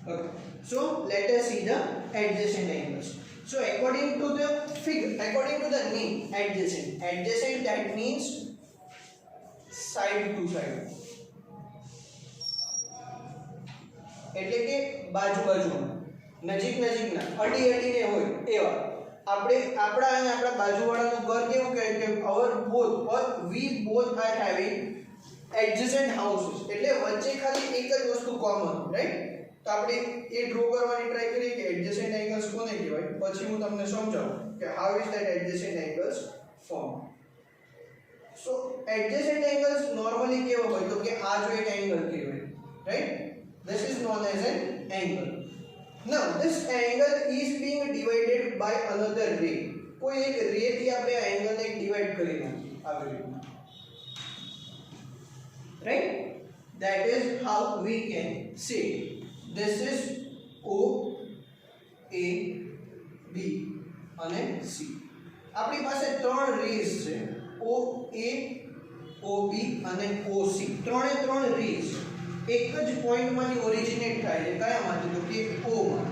Okay. So let us see the adjacent angles. So according to the figure, according to the name adjacent, adjacent that means side to side, એટલે કે બાજુ બાજુમાં, નજીક નજીકના, અડી અડીને હોય એવા. આપણે આપણા અને આપણા બાજુવાળાનું ઘર કેવું કહે કે our both or we both are having adjacent houses, એટલે વચ્ચે ખાલી એક જ વસ્તુ કોમન, રાઈટ? તો આપણે એ ડ્રો કરવાની ટ્રાય કરીએ કે એડજેસન્ટ એંગલ્સ કોને કહેવાય, પછી હું તમને સમજાવું કે how is that adjacent angles form. So adjacent angles normally કેવો હોય તો કે આ જો એક એંગલ કહેવાય, right? This is known as an angle. Now this angle is being divided by another ray. કોઈ એક રે થી આપણે આ એંગલને ડિવાઇડ કરી નાખીએ આવી રીતે, right? That is how we can say this is O A B અને C. આપણી પાસે ત્રણ રેસ છે, O A O B અને O C. ત્રણે ત્રણ રેસ એક જ પોઈન્ટ માંથી ઓરિજિનેટ થાય છે, કયામાંથી? તો કે O માં,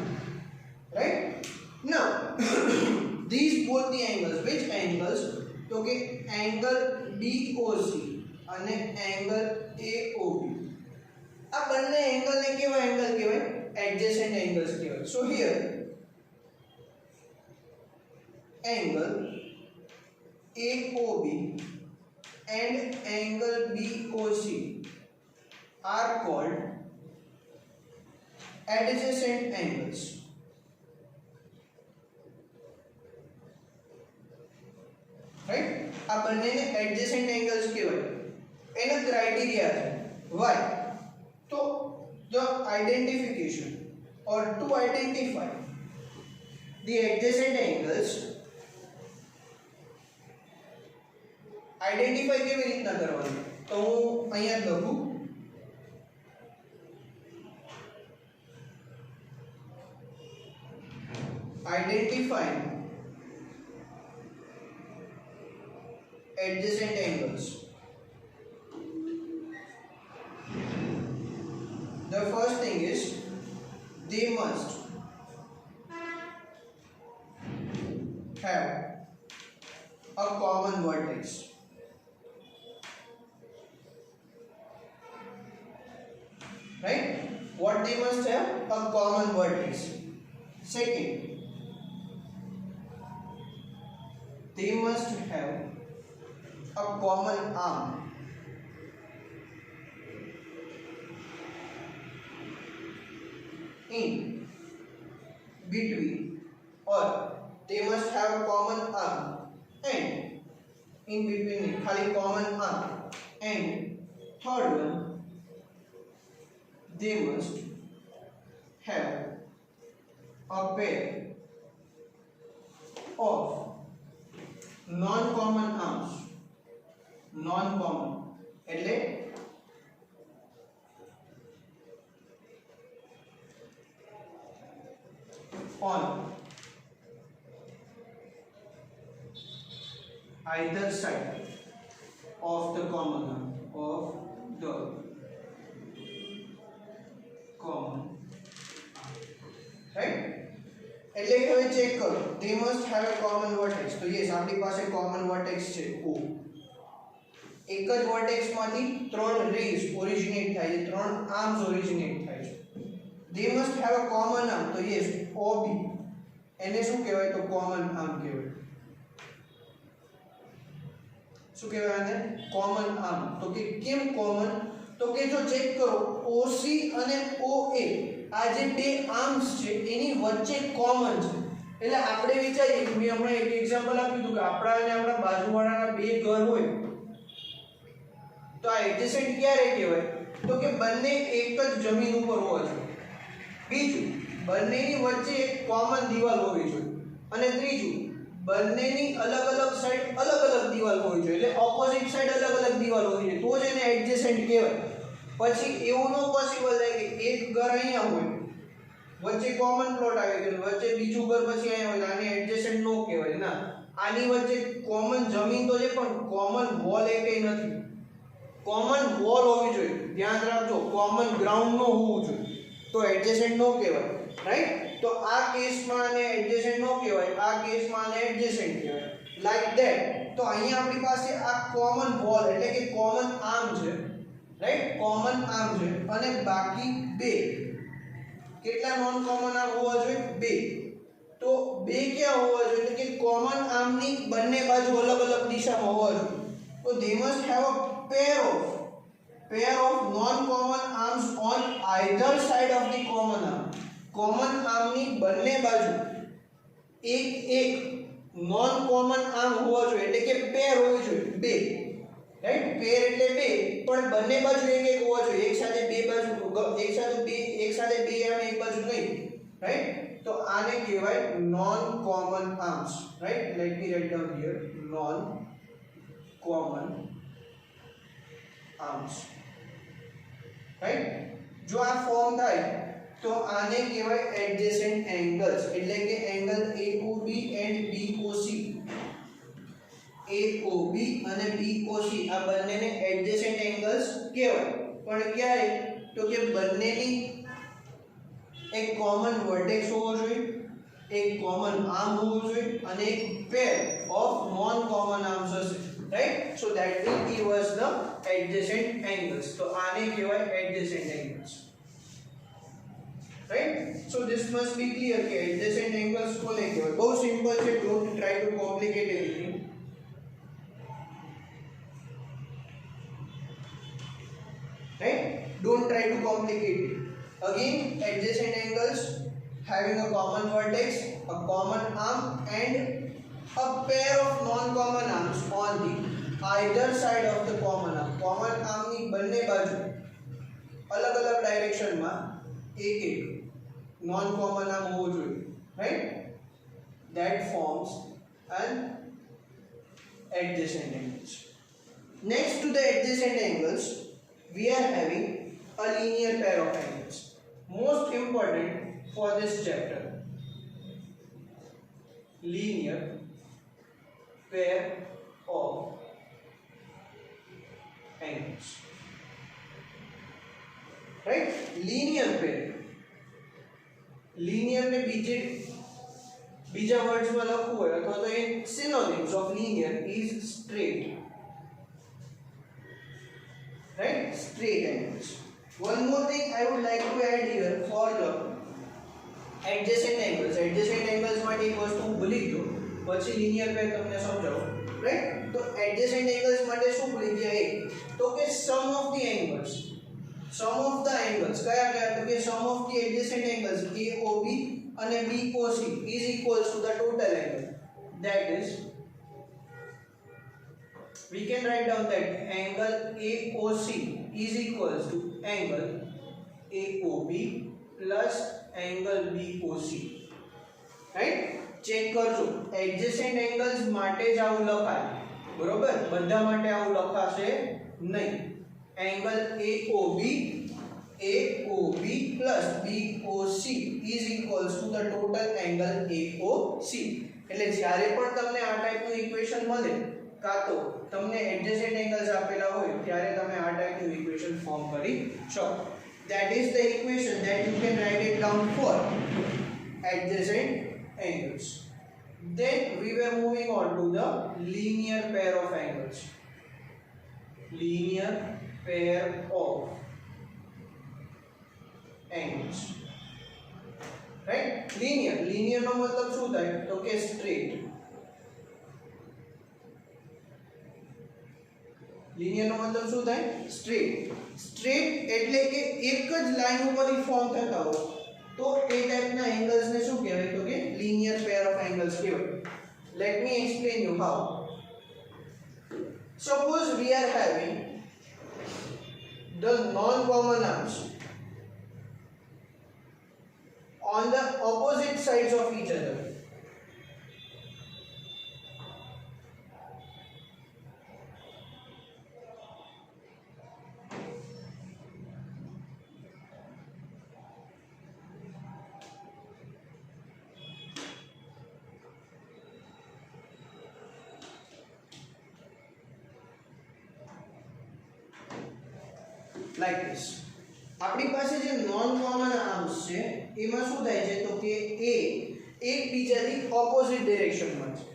right? Now these both the angles, which angles? તો કે એંગલ DOC અને એંગલ AOB, આ બંને એંગલને કેવા એંગલ કહેવાય? એડજેસન્ટ એંગલ્સ કહેવાય. સો here angle AOB and angle BOC are called adjacent angles. Right? આ બંનેને adjacent angles કહેવાય. એનો ક્રાઇટેરિયા છે. Why? તો the identification or to identify the adjacent angles, identify કેવી રીતના કરવાનું? તો હું અહીંયા લખું identifying adjacent angles. The first thing is they must have a common vertex. Right? What they must have? A common vertex. Second, they must have a common arm. In between, or they must have a common arm and in between it, खाली common arm. And third one, they must have a pair of non-common arms. Non-common એટલે on either side of the common arm, of the common arm, right? એટલે હવે check કરો, they must have a common vertex. તો yes, આપણી પાસે common vertex છે O. એક જ વર્ટેક્સ માંથી ત્રણ રેસ ઓરિજિનેટ થાય છે, ત્રણ આર્મ્સ ઓરિજિનેટ થાય છે. they must have a common arm. તો yes, OB એને શું કહેવાય? તો common arm કહેવાય. શું કહેવાય આને? common arm. તો કે કેમ common? તો કે જો ચેક કરો, OC અને OA આ જે બે આર્મ્સ છે એની વચ્ચે કોમન છે. એટલે આપણે વિચારીએ, મેં હમણાં એક એક્ઝામ્પલ આપ્યું હતું કે આપણા અને આપણા બાજુવાળાના બે ઘર હોય તો આ એડજેસન્ટ ક્યારે કહેવાય? તો કે બંને એક જ જમીન ઉપર હોવા જોઈએ. બીજું, બંનેની વચ્ચે એક કોમન દિવાલ હોવી જોઈએ. અને ત્રીજું, બંનેની અલગ અલગ સાઈડ અલગ અલગ દિવાલ હોવી જોઈએ. એટલે ઓપોઝિટ સાઈડ અલગ અલગ દિવાલ હોવી જોઈએ, તો જ એને એડજેસન્ટ કહેવાય. પછી એવું ન પોસિબલ થાય કે એક ઘર અહીંયા હોય, વચ્ચે કોમન પ્લોટ આવી ગયો, વચ્ચે બીજું ઘર પછી અહીંયા હોય, આને એડજેસન્ટ ન કહેવાય. ના, આની વચ્ચે કોમન જમીન તો છે પણ કોમન વોલ એકેય નથી. કોમન વોલ હોવી જોઈએ, ધ્યાન રાખજો, કોમન ગ્રાઉન્ડ ન હોવું જોઈએ. તો એડજેસન્ટ નો કહેવાય, રાઈટ? તો આ કેસમાં આને એડજેસન્ટ નો કહેવાય, આ કેસમાં આને એડજેસન્ટ કહેવાય, લાઈક ધેટ. તો અહીંયા આપણી પાસે આ કોમન વોલ એટલે કે કોમન આર્મ છે, રાઈટ? કોમન આર્મ છે અને બાકી બે. કેટલા નોન કોમન આર્મ હોવા જોઈએ? બે. તો બે ક્યાં હોવા જોઈએ? એટલે કે કોમન આર્મની બંને બાજુ અલગ અલગ દિશામાં હોવા જોઈએ. તો they must have a pair of non common arms on either side of the common arm. Common આર્મની બંને બાજુ એક નોન કોમન આર્મ હોવા જોઈએ, એટલે કે પેર હોવી જોઈએ, બે, રાઈટ? પેર એટલે બે, પણ બંને બાજુ એક હોવા જોઈએ. એક સાથે બે બાજુ એક સાથે બે આર્મ એક બાજુ નહીં, રાઈટ? તો આને કહેવાય non common arms, right? Let me write down here, non common arms, right? જો આ ફોર્મ થાય તો આને કહેવાય એડજેસન્ટ એંગલ્સ, એટલે કે angle AOB and BOC. AOB અને BOC આ બંનેને એડજેસન્ટ એંગલ્સ કહેવાય. પણ ક્યારે? તો કે બંનેની એક કોમન વર્ટેક્સ હોવો જોઈએ, એક કોમન આર્મ હોવું જોઈએ અને એક pair of non common arms હશે, right? So that will give us the adjacent angles. તો આને કહેવાય adjacent angles, right? So this must be clear કે adjacent angles કોને કહેવાય. બહુ સિમ્પલ છે, don't try to complicate anything, right? Don't try to complicate it. Again, adjacent angles having a common vertex, a common arm and a pair of non-common arms on the either side of the common arm. common arm ની બંને બાજુ અલગ-અલગ ડાયરેક્શનમાં એક non common arm હોવું જોઈએ, right? That forms an adjacent angles. Next to the adjacent angles, we are having a linear pair of angles. Most important for this chapter, linear pair of angles, right? Linear pair, linear ને બીજા વર્ડ્સમાં લખવું હોય અથવા તો એ synonyms of linear is straight, right? Straight angles. One more thing I would like to add here for the adjacent angles. Adjacent angles માટે એક વસ્તુ ભૂલી ગયો, પછી linear pair તમને સમજાવું, right? તો adjacent angles માટે શું ભૂલી ગયા? એક તો કે sum of the angles કયા કયા? તો કે sum of the adjacent angles AOB અને BOC is equals to the total angle. That is, we can write down that angle AOC is equals to angle AOB plus angle BOC, right? Check કરજો, adjacent angles માટે જ આવું લખાય, બરોબર? બધા માટે આવું લખાશે નહીં. angle AOB plus BOC is equals to the total angle AOC. એટલે જ્યારે પણ તમને આ ટાઈપનું ઇક્વેશન મળે કાં તો તમને એડજેસન્ટ એંગલ્સ આપેલા હોય ત્યારે તમે આ ટાઈપનું ઇક્વેશન ફોર્મ કરી શકો. That is the equation that you can write it down for adjacent angles. Then we were moving on to the linear pair of angles. Linear pair of angles, right? linear નો મતલબ શું થાય? તો કે straight. linear નો મતલબ શું થાય? straight એટલે કે એક જ લાઈન ઉપર ફોર્મ થતા હોય તો એ ટાઈપના એંગલ્સ ને શું કહેવાય? તો કે linear pair of angles કહેવાય. Let me explain you how. Suppose we are having the non-common arms on the opposite sides of each other. Like this. આપણી પાસે જે નોન કોમન આર્મ્સ છે એમાં શું થાય છે તો કે એ એકબીજાથી ઓપોઝિટ ડિરેક્શનમાં છે.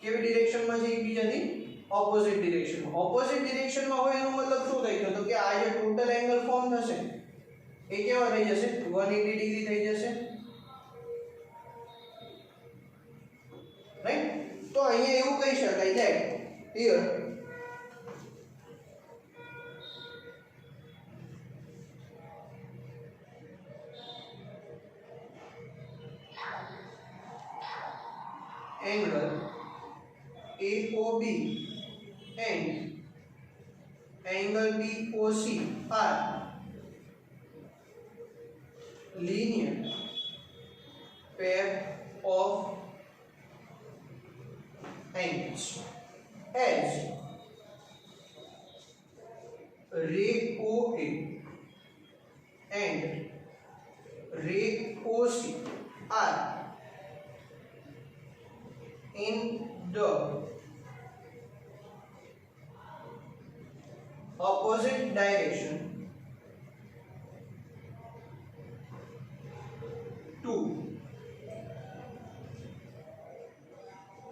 કેવી ડિરેક્શનમાં છે? એકબીજાથી ઓપોઝિટ ડિરેક્શનમાં. ઓપોઝિટ ડિરેક્શનમાં હોય એનો મતલબ શું થાય તો કે આ જે ટોટલ એંગલ ફોર્મ થશે એ કેવા થઈ જશે? 180 ડિગ્રી થઈ જશે. રાઈટ? તો અહીંયા એવું કહી શકાય that here angle AOB and angle BOC are linear pair of angles as ray OA and ray OC are in the opposite direction to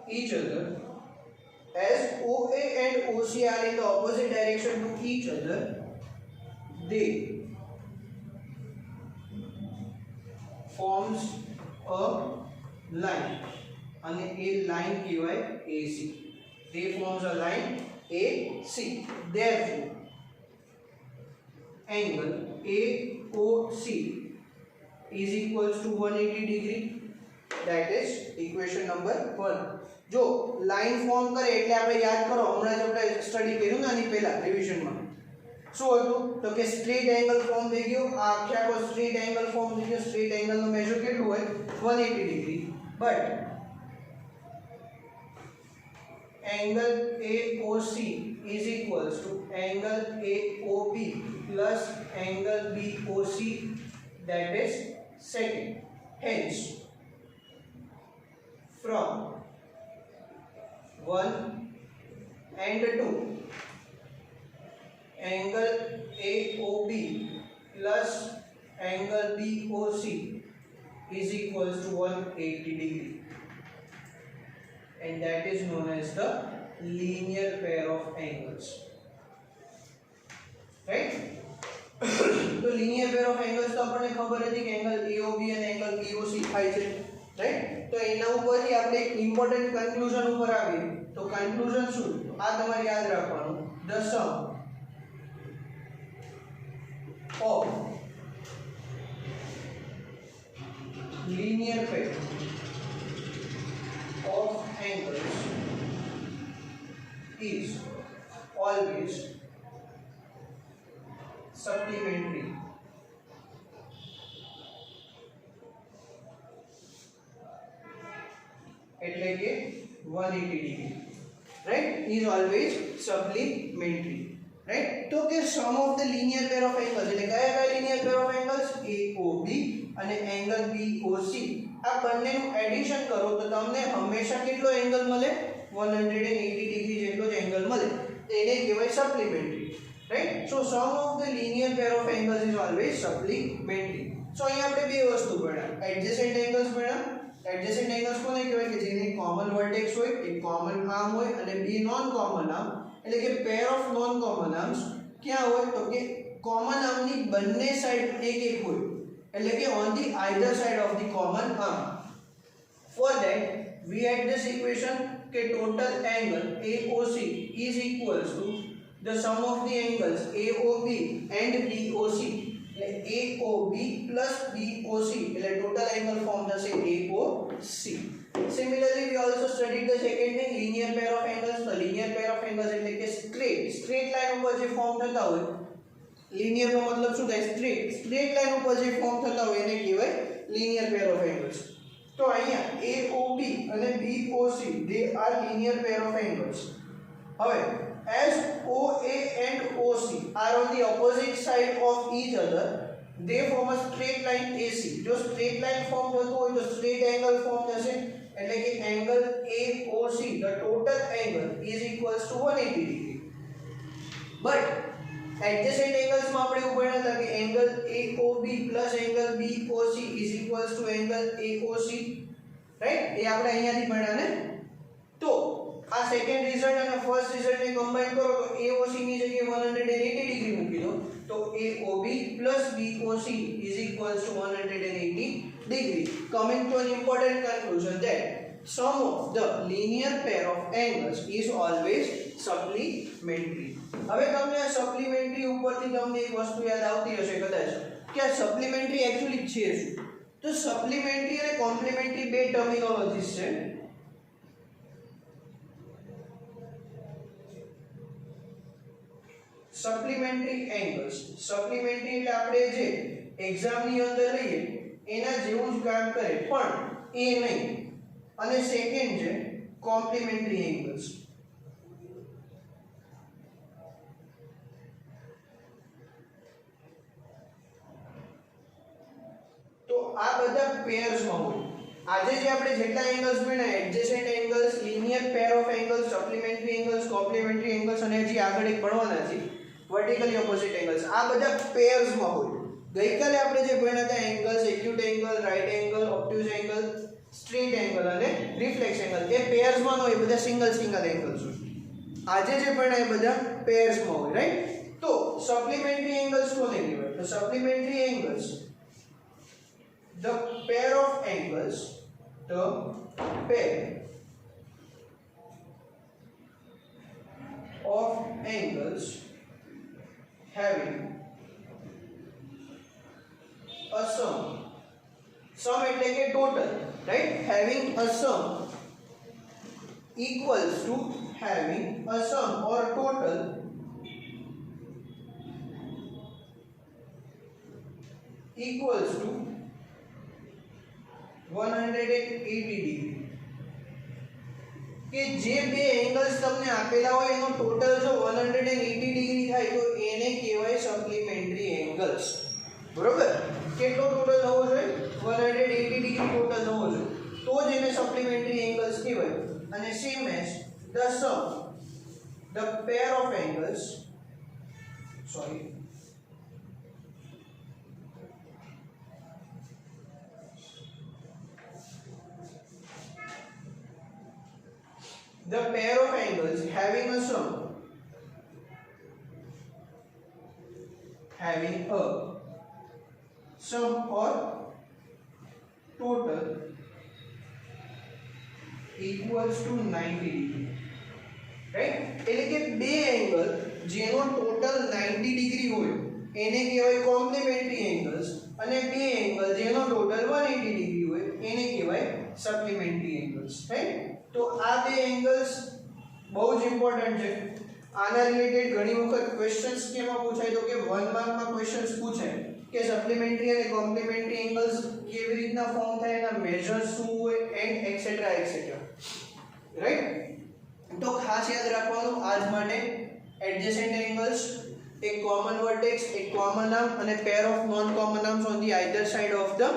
each other. As OA and OC are in the opposite direction to each other, they forms a line. અને એ line કહેવાય AC. They forms a line AC. Therefore, angle AOC is equals to 180 degree. That is equation number 1. જો line form કરે એટલે આપણે યાદ કરો હમણાં જ આપણે સ્ટડી કર્યું ને આની પહેલા રિવિઝનમાં શું હતું તો કે સ્ટ્રેટ એંગલ ફોર્મ થઈ ગયો. આ આખો સ્ટ્રેટ એંગલ ફોર્મ થઈ ગયો. સ્ટ્રેટ એંગલનો મેજર કેટલું હોય? 180 degree. But angle AOC is equals to angle AOB plus angle BOC, that is second. Hence, from 1 and 2, angle AOB plus angle BOC is equals to 180 degree. And that is known as the linear pair of angles. Right? तो linear pair of angles तो આપણને ખબર હતી કે angle AOB અને angle BOC થાય છે. Right? તો એના ઉપરથી આપણે એક ઇમ્પોર્ટન્ટ કન્ક્લુઝન ઉપર આવીએ. તો કન્ક્લુઝન શું? આ તમારે યાદ રાખવાનું. The sum of linear pair of angles is always supplementary. એટલે કે 180 degree. Right? Is always supplementary. Right? તો કે sum of the linear pair of angles એટલે કયા કયા linear pair of angles? AOB અને angle BOC. આ બંનેનું એડિશન કરો તો તમને હંમેશા કેટલો એંગલ મળે? 180 ડિગ્રી જેટલો જ એંગલ મળે. એને કહેવાય supplementary. Right? So sum of the linear pair of angles is always supplementary. So અહીંયા આપણે બે વસ્તુ ભણ્યા. એડજેસન્ટ એંગલ્સ ભણ્યા. એડજેસન્ટ એંગલ્સ કોને કહેવાય? કે જેની કોમન વર્ટેક્સ હોય, એક કોમન આર્મ હોય અને બે નોન કોમન આર્મ એટલે કે પેર ઓફ નોન કોમન આર્મ્સ ક્યાં હોય? તો કે કોમન આર્મની બંને સાઈડ એક એક હોય. એટલે કે on the either side of the common arm. For that we had this equation કે total angle AOC is equals to the sum of the angles AOB and BOC. એટલે AOB plus BOC એટલે total angle form થશે AOC. Similarly we also studied the second thing, linear pair of angles. તો linear pair of angles એટલે કે straight line ઉપર જે form થતા હોય. linear નો મતલબ શું થાય? straight line ઉપર જે ફોર્મ થતા હોય એને કહેવાય linear pair of angles. તો અહીંયા AOB અને BOC they are linear pair of angles. હવે as OA and OC are on the opposite side of each other, they form a straight line AC. જો straight line form થતું હોય તો straight angle form થશે એટલે કે angle AOC, the total angle is equals to 180 degree. But એડજસન્ટ એંગલ્સમાં આપણે એવું ભણ્યા હતા કે angle AOB plus angle BOC is equals to angle AOC, right? એ આપણે અહીંયાથી ભણ્યા ને. તો આ સેકન્ડ રિઝલ્ટ અને ફર્સ્ટ રિઝલ્ટને કમ્બાઈન કરો તો AOC ની જગ્યાએ 180 ડિગ્રી મૂકી દો તો AOB plus BOC is equals two 180 degree. Coming to an important conclusion that sum of the linear pair of angles is always supplementary. હવે તમને આ સપ્લિમેન્ટરી ઉપરથી તમને એક વસ્તુ યાદ આવતી હશે કદાચ કે આ સપ્લિમેન્ટરી એક્ચ્યુઅલી છે શું? તો સપ્લિમેન્ટરી અને કોમ્પ્લિમેન્ટરી બે ટર્મિનોલોજીસ છે. સપ્લિમેન્ટરી એંગલ્સ, સપ્લિમેન્ટરી એટલે આપણે જે એક્ઝામ ની અંદર લઈએ એના જેવું જ કામ કરે પણ એ નહીં. અને સેકન્ડ છે કોમ્પ્લિમેન્ટરી એંગલ્સ. તો આ બધા પેયર્સમાં હોય. આજે જે આપણે જેટલા એંગલ્સ ભણ્યા adjacent angles, linear pair of angles, supplementary angles, complementary angles અને હજી આગળ એક ભણવાના છે વર્ટિકલી ઓપોઝિટ એંગલ્સ, આ બધા પેયર્સમાં હોય. ગઈકાલે આપણે જે ભણ્યા હતા angles, acute angle, right angle, obtuse angle, straight angle અને રિફ્લેક્સ એંગલ એ પેયર્સમાં હોય, બધા સિંગલ એંગલ્સ હોય. આજે જે ભણ્યા એ બધા પેયર્સમાં હોય, રાઈટ? તો સપ્લિમેન્ટરી એંગલ્સ કોને કહેવાય? તો supplementary angles the pair of angles having a sum એટલે કે total, right? Having a sum equals to having a sum or total equals to 180 degree. કે જે બે એંગલ્સ તમને આપેલા હોય એનો ટોટલ જો 180 ડિગ્રી થાય તો એને કહેવાય સપ્લિમેન્ટરી એંગલ્સ. બરોબર? કેટલો ટોટલ હોવો જોઈએ? 180 ડિગ્રી ટોટલ હોવો જોઈએ તો જ એને સપ્લિમેન્ટરી એંગલ્સ કહેવાય. અને same as the sum, the pair of angles, the pair of angles having a sum or total equals to 90 degree, right? એટલે કે બે એંગલ જેનો ટોટલ 90 ડિગ્રી હોય એને કહેવાય કોમ્પ્લિમેન્ટરી એંગલ્સ અને બે એંગલ જેનો ટોટલ 180 ડિગ્રી હોય એને કહેવાય સપ્લિમેન્ટરી એંગલ્સ, રાઈટ? તો આ બે એંગલ્સ બહુ જ ઇમ્પોર્ટન્ટ છે. આના રિલેટેડ ઘણી વખત ક્વેશ્ચન્સ કેમાં પૂછાય તો કે 1 માર્કમાં ક્વેશ્ચન્સ પૂછાય કે સપ્લિમેન્ટરી અને કોમ્પ્લિમેન્ટરી એંગલ્સ કેવી રીતના ફોર્મ થાય, એના મેજર્સ શું હોય એન્ડ એક્સેટ્રા એક્સેટ્રા, રાઈટ? તો ખાસ યાદ રાખવાનું આજ માટે એડજસન્ટ એંગલ્સ, એક કોમન વર્ટેક્સ, એક કોમન આર્મ અને પેર of non common arms on the either side of the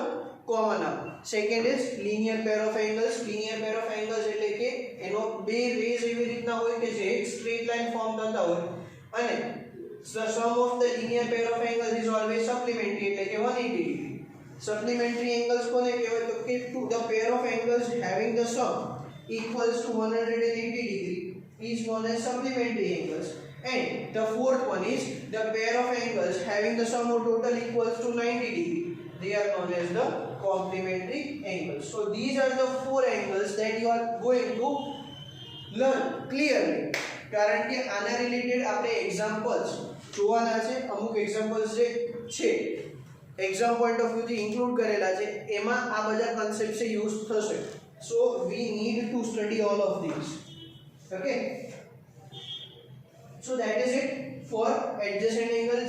common arm. Second is linear pair of angles. Linear pair of angles એટલે કે એનો બે રેઝ એવી રીતના હોય કે જે એક સ્ટ્રેટ લાઈન ફોર્મ થતા હોય અને the sum of the linear pair of angles is always supplementary એટલે કે 180 degree. Supplementary angles કોને કહેવાય તો કે the pair of angles having the sum equals to 180 degree is known as supplementary angles. And the fourth one is the pair of angles having the sum or total equals to 90 degree. They are known as the complementary angles. So these are the four angles that you are going to learn clearly. કારણ કે આના related આપણે examples જોવાના છે. અમુક examples જે છે exam point of વ્યૂથી ઇન્ક્લુડ કરેલા છે એમાં આ બધા કન્સેપ્ટ્સ યુઝ થશે. So we need to study all of this. Okay, so that is it for adjacent angle.